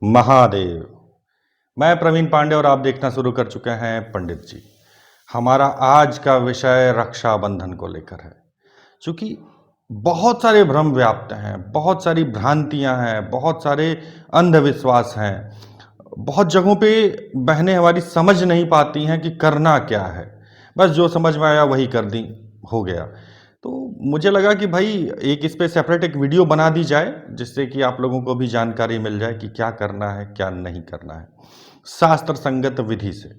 महादेव। मैं प्रवीण पांडे और आप देखना शुरू कर चुके हैं पंडित जी। हमारा आज का विषय रक्षाबंधन को लेकर है। क्योंकि बहुत सारे भ्रम व्याप्त हैं, बहुत सारी भ्रांतियां हैं, बहुत सारे अंधविश्वास हैं। बहुत जगहों पे बहनें हमारी समझ नहीं पाती हैं कि करना क्या है। बस जो समझ में आया वही कर दी, हो गया। तो मुझे लगा कि भाई एक इस पे सेपरेट एक वीडियो बना दी जाए, जिससे कि आप लोगों को भी जानकारी मिल जाए कि क्या करना है क्या नहीं करना है शास्त्र संगत विधि से।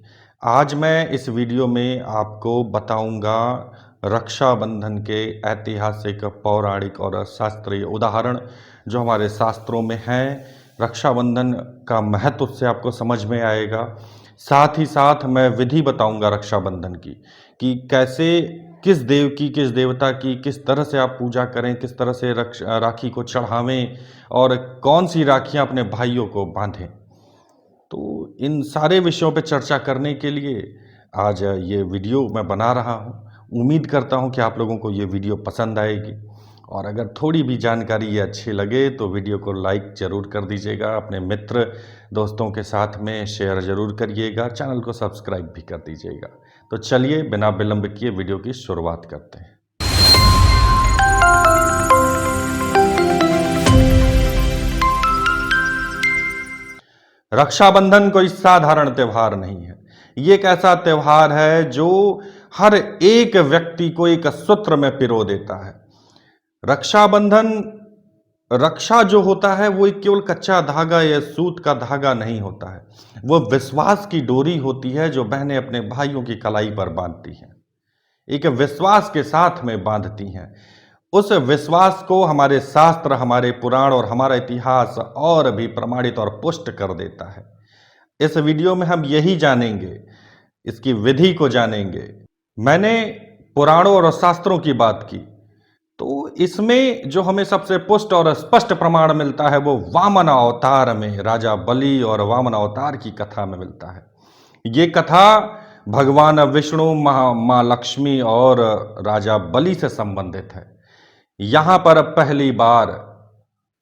आज मैं इस वीडियो में आपको बताऊंगा रक्षाबंधन के ऐतिहासिक, पौराणिक और शास्त्रीय उदाहरण जो हमारे शास्त्रों में हैं। रक्षाबंधन का महत्व उससे आपको समझ में आएगा। साथ ही साथ मैं विधि बताऊंगा रक्षाबंधन की, कि कैसे, किस देव की, किस देवता की, किस तरह से आप पूजा करें, किस तरह से राखी को चढ़ावें और कौन सी राखियां अपने भाइयों को बांधें। तो इन सारे विषयों पर चर्चा करने के लिए आज ये वीडियो मैं बना रहा हूँ। उम्मीद करता हूँ कि आप लोगों को ये वीडियो पसंद आएगी, और अगर थोड़ी भी जानकारी ये अच्छी लगे तो वीडियो को लाइक ज़रूर कर दीजिएगा, अपने मित्र दोस्तों के साथ में शेयर ज़रूर करिएगा, चैनल को सब्सक्राइब भी कर दीजिएगा। तो चलिए बिना विलंब किए वीडियो की शुरुआत करते हैं। रक्षाबंधन कोई साधारण त्यौहार नहीं है। ये एक ऐसा त्यौहार है जो हर एक व्यक्ति को एक सूत्र में पिरो देता है। रक्षाबंधन, रक्षा जो होता है वो एक केवल कच्चा धागा या सूत का धागा नहीं होता है। वो विश्वास की डोरी होती है जो बहनें अपने भाइयों की कलाई पर बांधती हैं, एक विश्वास के साथ में बांधती हैं। उस विश्वास को हमारे शास्त्र, हमारे पुराण और हमारा इतिहास और भी प्रमाणित और पुष्ट कर देता है। इस वीडियो में हम यही जानेंगे, इसकी विधि को जानेंगे। मैंने पुराणों और शास्त्रों की बात की, तो इसमें जो हमें सबसे पुष्ट और स्पष्ट प्रमाण मिलता है वो वामन अवतार में, राजा बलि और वामन अवतार की कथा में मिलता है। ये कथा भगवान विष्णु, माँ लक्ष्मी और राजा बलि से संबंधित है। यहाँ पर पहली बार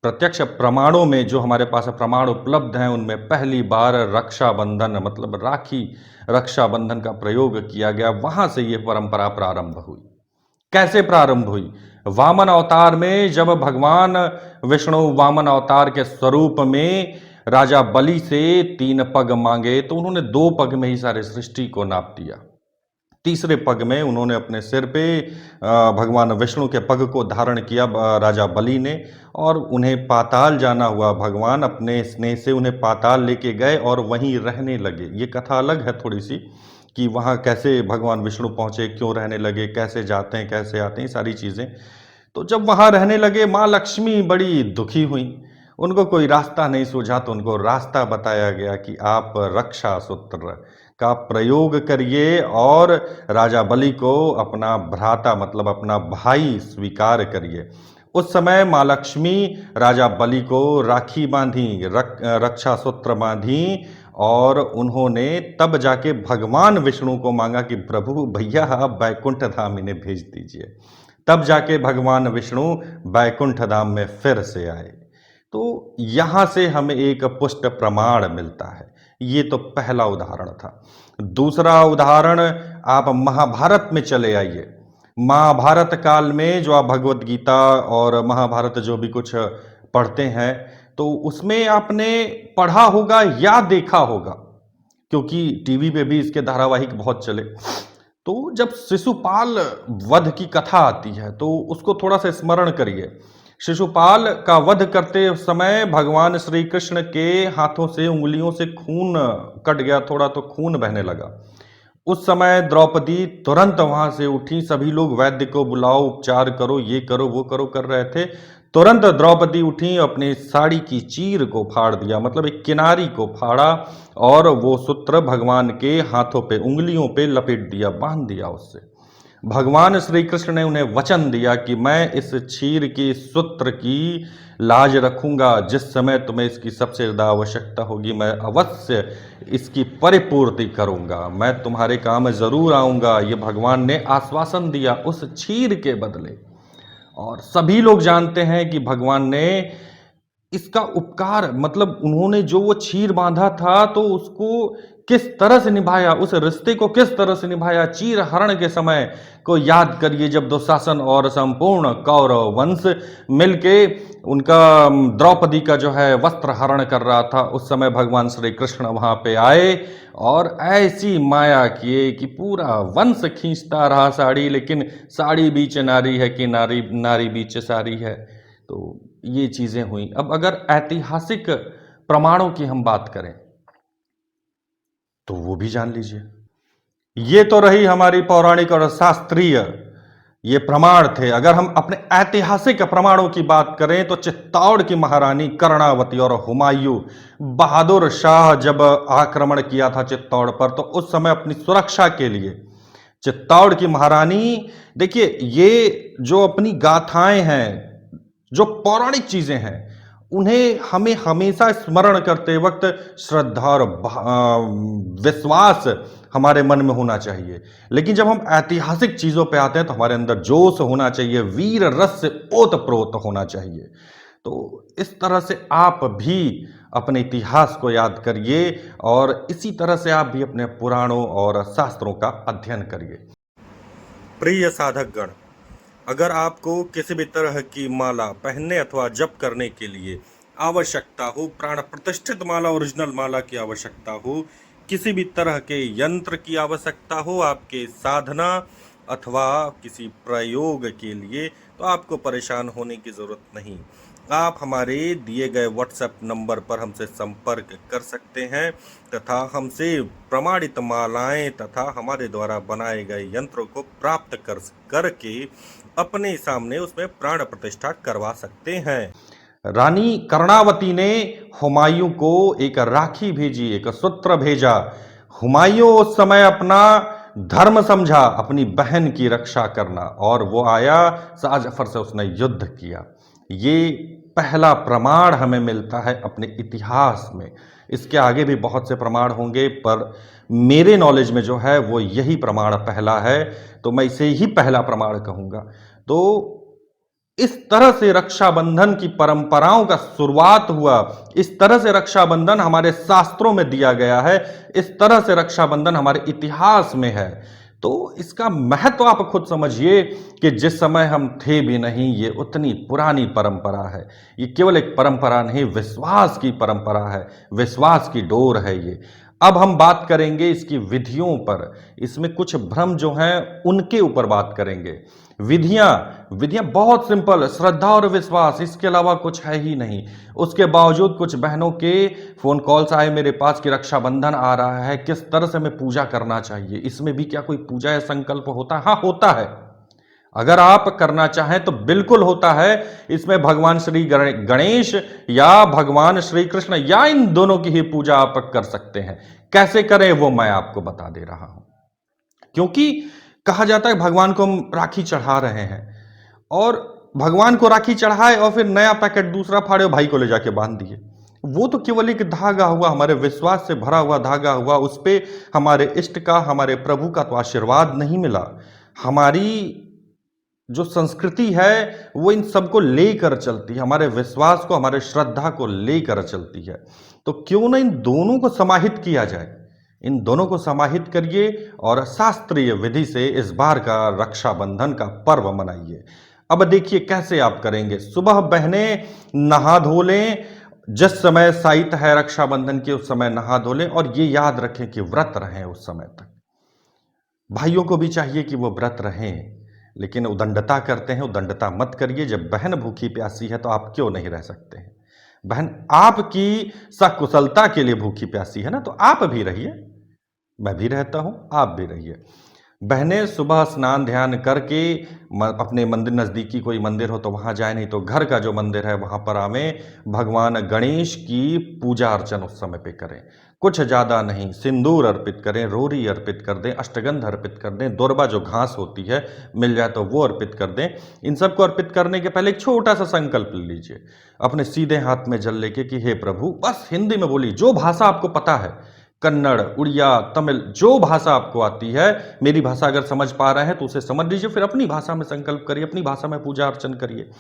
प्रत्यक्ष प्रमाणों में, जो हमारे पास प्रमाण उपलब्ध हैं, उनमें पहली बार रक्षाबंधन मतलब राखी, रक्षाबंधन का प्रयोग किया गया। वहां से ये परंपरा प्रारंभ हुई। कैसे प्रारंभ हुई? वामन अवतार में जब भगवान विष्णु वामन अवतार के स्वरूप में राजा बलि से 3 पग मांगे, तो उन्होंने 2 पग में ही सारे सृष्टि को नाप दिया। तीसरे पग में उन्होंने अपने सिर पे भगवान विष्णु के पग को धारण किया राजा बलि ने, और उन्हें पाताल जाना हुआ। भगवान अपने स्नेह से उन्हें पाताल लेके गए और वहीं रहने लगे। ये कथा अलग है थोड़ी सी, कि वहाँ कैसे भगवान विष्णु पहुँचे, क्यों रहने लगे, कैसे जाते हैं, कैसे आते हैं, सारी चीज़ें। तो जब वहाँ रहने लगे, माँ लक्ष्मी बड़ी दुखी हुई। उनको कोई रास्ता नहीं सूझा, तो उनको रास्ता बताया गया कि आप रक्षा सूत्र का प्रयोग करिए और राजा बलि को अपना भ्राता मतलब अपना भाई स्वीकार करिए। उस समय माँ लक्ष्मी राजा बलि को राखी बांधी, रक्षा सूत्र बांधी, और उन्होंने तब जाके भगवान विष्णु को मांगा कि प्रभु भैया आप बैकुंठ धाम इन्हें भेज दीजिए। तब जाके भगवान विष्णु बैकुंठ धाम में फिर से आए। तो यहाँ से हमें एक पुष्ट प्रमाण मिलता है। ये तो पहला उदाहरण था। दूसरा उदाहरण, आप महाभारत में चले आइए। महाभारत काल में जो आप भगवत गीता और महाभारत जो भी कुछ पढ़ते हैं, तो उसमें आपने पढ़ा होगा या देखा होगा, क्योंकि टीवी पे भी इसके धारावाहिक बहुत चले। तो जब शिशुपाल वध की कथा आती है तो उसको थोड़ा सा स्मरण करिए। शिशुपाल का वध करते समय भगवान श्री कृष्ण के हाथों से, उंगलियों से खून कट गया, थोड़ा तो खून बहने लगा। उस समय द्रौपदी तुरंत वहां से उठी। सभी लोग वैद्य को बुलाओ, उपचार करो, ये करो वो करो कर रहे थे। तुरंत द्रौपदी उठी, अपनी साड़ी की चीर को फाड़ दिया, मतलब एक किनारी को फाड़ा, और वो सूत्र भगवान के हाथों पे, उंगलियों पे लपेट दिया, बांध दिया उससे। भगवान श्री कृष्ण ने उन्हें वचन दिया कि मैं इस चीर की सूत्र की लाज रखूंगा। जिस समय तुम्हें इसकी सबसे ज्यादा आवश्यकता होगी, मैं अवश्य इसकी परिपूर्ति करूंगा, मैं तुम्हारे काम जरूर आऊंगा। ये भगवान ने आश्वासन दिया उस चीर के बदले। और सभी लोग जानते हैं कि भगवान ने इसका उपकार मतलब उन्होंने जो वो चीर बांधा था तो उसको किस तरह से निभाया, उस रिश्ते को किस तरह से निभाया। चीर हरण के समय को याद करिए जब दुशासन और संपूर्ण कौरव वंश मिलके उनका द्रौपदी का जो है वस्त्र हरण कर रहा था, उस समय भगवान श्री कृष्ण वहां पे आए और ऐसी माया किए कि पूरा वंश खींचता रहा साड़ी, लेकिन साड़ी बीच नारी है कि नारी नारी बीच साड़ी है। तो ये चीजें हुई। अब अगर ऐतिहासिक प्रमाणों की हम बात करें तो वो भी जान लीजिए। ये तो रही हमारी पौराणिक और शास्त्रीय ये प्रमाण थे। अगर हम अपने ऐतिहासिक प्रमाणों की बात करें तो चित्तौड़ की महारानी कर्णावती और हुमायूं बहादुर शाह जब आक्रमण किया था चित्तौड़ पर, तो उस समय अपनी सुरक्षा के लिए चित्तौड़ की महारानी, देखिए ये जो अपनी गाथाएं हैं, जो पौराणिक चीजें हैं, उन्हें हमें हमेशा स्मरण करते वक्त श्रद्धा और विश्वास हमारे मन में होना चाहिए। लेकिन जब हम ऐतिहासिक चीजों पे आते हैं तो हमारे अंदर जोश होना चाहिए, वीर रस से ओतप्रोत होना चाहिए। तो इस तरह से आप भी अपने इतिहास को याद करिए और इसी तरह से आप भी अपने पुराणों और शास्त्रों का अध्ययन करिए। प्रिय साधक गण, अगर आपको किसी भी तरह की माला पहनने अथवा जप करने के लिए आवश्यकता हो, प्राण प्रतिष्ठित माला, ओरिजिनल माला की आवश्यकता हो, किसी भी तरह के यंत्र की आवश्यकता हो आपके साधना अथवा किसी प्रयोग के लिए, तो आपको परेशान होने की जरूरत नहीं। आप हमारे दिए गए व्हाट्सएप नंबर पर हमसे संपर्क कर सकते हैं तथा हमसे प्रमाणित मालाएं तथा हमारे द्वारा बनाए गए यंत्रों को प्राप्त करके अपने सामने उसमें प्राण प्रतिष्ठा करवा सकते हैं। रानी कर्णावती ने हुमायूं को एक राखी भेजी, एक सूत्र भेजा। हुमायूं उस समय अपना धर्म समझा अपनी बहन की रक्षा करना, और वो आया शाह जफर से उसने युद्ध किया। ये पहला प्रमाण हमें मिलता है अपने इतिहास में। इसके आगे भी बहुत से प्रमाण होंगे, पर मेरे नॉलेज में जो है वो यही प्रमाण पहला है, तो मैं इसे ही पहला प्रमाण कहूंगा। तो इस तरह से रक्षाबंधन की परंपराओं का शुरुआत हुआ, इस तरह से रक्षाबंधन हमारे शास्त्रों में दिया गया है, इस तरह से रक्षाबंधन हमारे इतिहास में है। तो इसका महत्व आप खुद समझिए कि जिस समय हम थे भी नहीं, ये उतनी पुरानी परंपरा है। ये केवल एक परंपरा नहीं, विश्वास की परंपरा है, विश्वास की डोर है ये। अब हम बात करेंगे इसकी विधियों पर। इसमें कुछ भ्रम जो हैं उनके ऊपर बात करेंगे। विधियां बहुत सिंपल, श्रद्धा और विश्वास, इसके अलावा कुछ है ही नहीं। उसके बावजूद कुछ बहनों के फोन कॉल्स आए मेरे पास कि रक्षाबंधन आ रहा है, किस तरह से हमें पूजा करना चाहिए, इसमें भी क्या कोई पूजा या संकल्प होता है? हाँ, होता है। अगर आप करना चाहें तो बिल्कुल होता है। इसमें भगवान श्री गणेश या भगवान श्री कृष्ण या इन दोनों की ही पूजा आप कर सकते हैं। कैसे करें वो मैं आपको बता दे रहा हूं। क्योंकि कहा जाता है भगवान को हम राखी चढ़ा रहे हैं, और भगवान को राखी चढ़ाए और फिर नया पैकेट दूसरा फाड़े और भाई को ले जाके बांध दिए। वो तो केवल एक धागा हुआ, हमारे विश्वास से भरा हुआ धागा हुआ। उस पे हमारे इष्ट का, हमारे प्रभु का तो आशीर्वाद नहीं मिला। हमारी जो संस्कृति है वो इन सबको लेकर चलती है, हमारे विश्वास को, हमारे श्रद्धा को लेकर चलती है। तो क्यों ना इन दोनों को समाहित किया जाए, इन दोनों को समाहित करिए और शास्त्रीय विधि से इस बार का रक्षाबंधन का पर्व मनाइए। अब देखिए कैसे आप करेंगे। सुबह बहनें नहा धो लें, जिस समय साइत है रक्षाबंधन के उस समय नहा धो लें, और ये याद रखें कि व्रत रहें उस समय तक। भाइयों को भी चाहिए कि वो व्रत रहें, लेकिन उदंडता करते हैं, उदंडता मत करिए। जब बहन भूखी प्यासी है तो आप क्यों नहीं रह सकते हैं? बहन आपकी सकुशलता के लिए भूखी प्यासी है ना, तो आप भी रहिए, मैं भी रहता हूं, आप भी रहिए। बहनें सुबह स्नान ध्यान करके अपने मंदिर, नजदीकी कोई मंदिर हो तो वहां जाए, नहीं तो घर का जो मंदिर है वहां पर आवें। भगवान गणेश की पूजा अर्चन उस समय पे करें। कुछ ज्यादा नहीं, सिंदूर अर्पित करें, रोरी अर्पित कर दें, अष्टगंध अर्पित कर दें, दोरबा जो घास होती है मिल जाए तो वो अर्पित कर दें। इन सबको अर्पित करने के पहले एक छोटा सा संकल्प ले लीजिए अपने सीधे हाथ में जल लेके कि हे प्रभु, बस हिंदी में बोली, जो भाषा आपको पता है, कन्नड़, उड़िया, तमिल, जो भाषा आपको आती है, मेरी भाषा अगर समझ पा रहे हैं तो उसे समझ लीजिए, फिर अपनी भाषा में संकल्प करिए, अपनी भाषा में पूजा अर्चन करिए।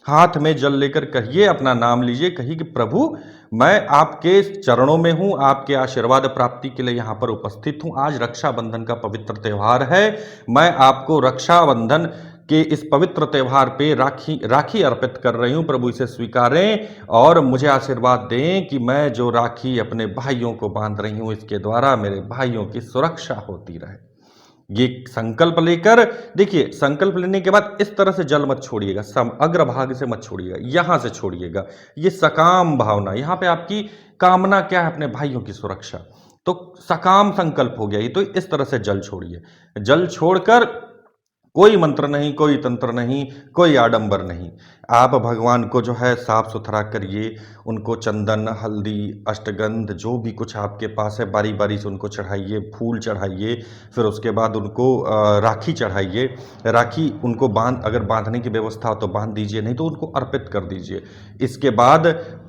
हाथ में जल लेकर कहिए, अपना नाम लीजिए, कहिए कि प्रभु मैं आपके चरणों में हूं, आपके आशीर्वाद प्राप्ति के लिए यहां पर उपस्थित हूं। आज रक्षाबंधन का पवित्र त्योहार है, मैं आपको रक्षाबंधन के इस पवित्र त्योहार पे राखी राखी अर्पित कर रही हूं। प्रभु इसे स्वीकारें और मुझे आशीर्वाद दें कि मैं जो राखी अपने भाइयों को बांध रही हूं, इसके द्वारा मेरे भाइयों की सुरक्षा होती रहे। ये संकल्प लेकर देखिए, संकल्प लेने के बाद इस तरह से जल मत छोड़िएगा, अग्रभाग से मत छोड़िएगा, यहां से छोड़िएगा। ये सकाम भावना, यहां पे आपकी कामना क्या है? अपने भाइयों की सुरक्षा। तो सकाम संकल्प हो गया ये। तो इस तरह से जल छोड़िए। जल छोड़कर कोई मंत्र नहीं, कोई तंत्र नहीं, कोई आडंबर नहीं। आप भगवान को जो है साफ सुथरा करिए, उनको चंदन, हल्दी, अष्टगंध, जो भी कुछ आपके पास है बारी बारी से उनको चढ़ाइए, फूल चढ़ाइए, फिर उसके बाद उनको राखी चढ़ाइए। राखी उनको अगर बांधने की व्यवस्था हो तो बांध दीजिए, नहीं तो उनको अर्पित कर दीजिए। इसके बाद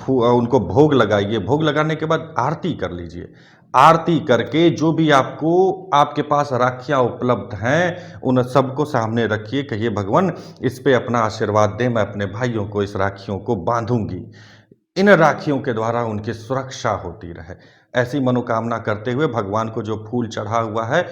उनको भोग लगाइए। भोग लगाने के बाद आरती कर लीजिए। आरती करके जो भी आपके पास राखियां उपलब्ध हैं उन सबको सामने रखिए, कहिए भगवान इस पे अपना आशीर्वाद दें, मैं अपने भाइयों को इस राखियों को बांधूंगी, इन राखियों के द्वारा उनकी सुरक्षा होती रहे। ऐसी मनोकामना करते हुए भगवान को जो फूल चढ़ा हुआ है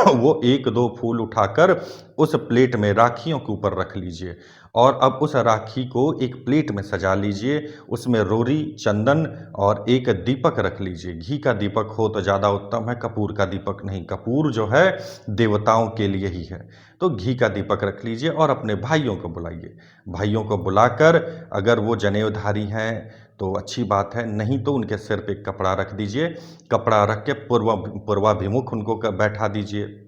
वो एक दो फूल उठाकर उस प्लेट में राखियों के ऊपर रख लीजिए और अब उस राखी को एक प्लेट में सजा लीजिए। उसमें रोरी, चंदन और एक दीपक रख लीजिए। घी का दीपक हो तो ज़्यादा उत्तम है, कपूर का दीपक नहीं। कपूर जो है देवताओं के लिए ही है। तो घी का दीपक रख लीजिए और अपने भाइयों को बुलाइए। भाइयों को बुलाकर अगर वो जनेऊधारी हैं तो अच्छी बात है, नहीं तो उनके सिर पे कपड़ा रख दीजिए। कपड़ा रख के पूर्वाभिमुख उनको बैठा दीजिए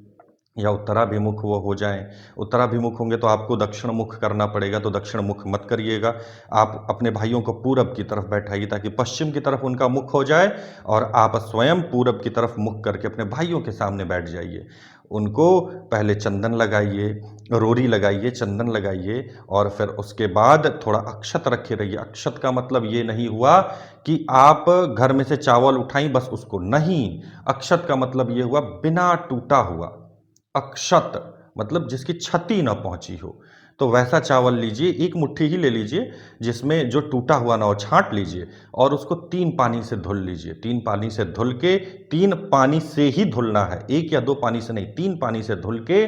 या उत्तराभिमुख वो हो जाएं। उत्तराभिमुख होंगे तो आपको दक्षिण मुख करना पड़ेगा, तो दक्षिण मुख मत करिएगा। आप अपने भाइयों को पूरब की तरफ बैठाइए ताकि पश्चिम की तरफ उनका मुख हो जाए और आप स्वयं पूरब की तरफ मुख करके अपने भाइयों के सामने बैठ जाइए। उनको पहले चंदन लगाइए, रोरी लगाइए, चंदन लगाइए और फिर उसके बाद थोड़ा अक्षत रखे रहिए। अक्षत का मतलब ये नहीं हुआ कि आप घर में से चावल उठाई बस उसको, नहीं। अक्षत का मतलब ये हुआ बिना टूटा हुआ। अक्षत मतलब जिसकी क्षति न पहुंची हो। तो वैसा चावल लीजिए, एक मुट्ठी ही ले लीजिए जिसमें जो टूटा हुआ ना हो, छांट लीजिए और उसको 3 पानी से धुल लीजिए। 3 पानी से धुल के, 3 पानी से ही धुलना है, 1 या 2 पानी से नहीं, 3 पानी से धुल के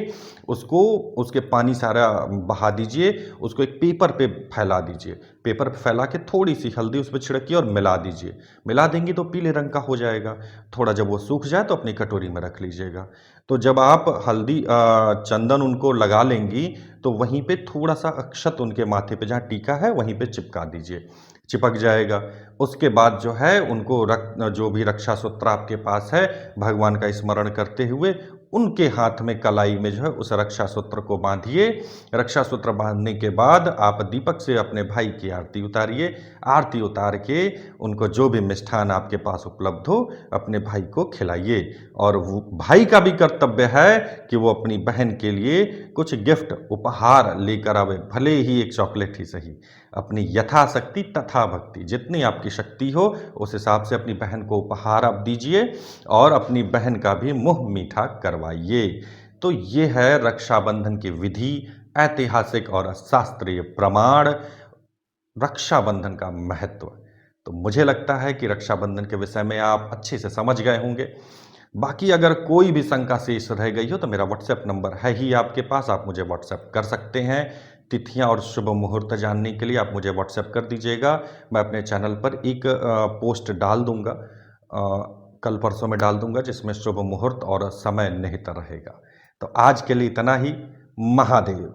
उसको, उसके पानी सारा बहा दीजिए। उसको एक पेपर पे फैला दीजिए। पेपर पे फैला के थोड़ी सी हल्दी उस पर छिड़किए और मिला दीजिए। मिला देंगे तो पीले रंग का हो जाएगा। थोड़ा जब वो सूख जाए तो अपनी कटोरी में रख लीजिएगा। तो जब आप हल्दी चंदन उनको लगा लेंगी तो वहीं पे थोड़ा सा अक्षत उनके माथे पे जहाँ टीका है वहीं पे चिपका दीजिए, चिपक जाएगा। उसके बाद जो है उनको जो भी रक्षा सूत्र आपके पास है, भगवान का स्मरण करते हुए उनके हाथ में कलाई में जो है उस रक्षा सूत्र को बांधिए। रक्षा सूत्र बांधने के बाद आप दीपक से अपने भाई की आरती उतारिए। आरती उतार के उनको जो भी मिष्ठान आपके पास उपलब्ध हो अपने भाई को खिलाइए। और वो भाई का भी कर्तव्य है कि वो अपनी बहन के लिए कुछ गिफ्ट उपहार लेकर आवे, भले ही एक चॉकलेट ही सही। अपनी यथाशक्ति तथा भक्ति, जितनी आपकी शक्ति हो उस हिसाब से अपनी बहन को उपहार आप दीजिए और अपनी बहन का भी मुंह मीठा करवाइए। तो ये है रक्षाबंधन की विधि, ऐतिहासिक और शास्त्रीय प्रमाण, रक्षाबंधन का महत्व। तो मुझे लगता है कि रक्षाबंधन के विषय में आप अच्छे से समझ गए होंगे। बाकी अगर कोई भी शंका शेष रह गई हो तो मेरा व्हाट्सएप नंबर है ही आपके पास, आप मुझे व्हाट्सएप कर सकते हैं। तिथियां और शुभ मुहूर्त जानने के लिए आप मुझे व्हाट्सएप कर दीजिएगा। मैं अपने चैनल पर एक पोस्ट डाल दूंगा, कल परसों में डाल दूंगा, जिसमें शुभ मुहूर्त और समय निहित रहेगा। तो आज के लिए इतना ही। महादेव।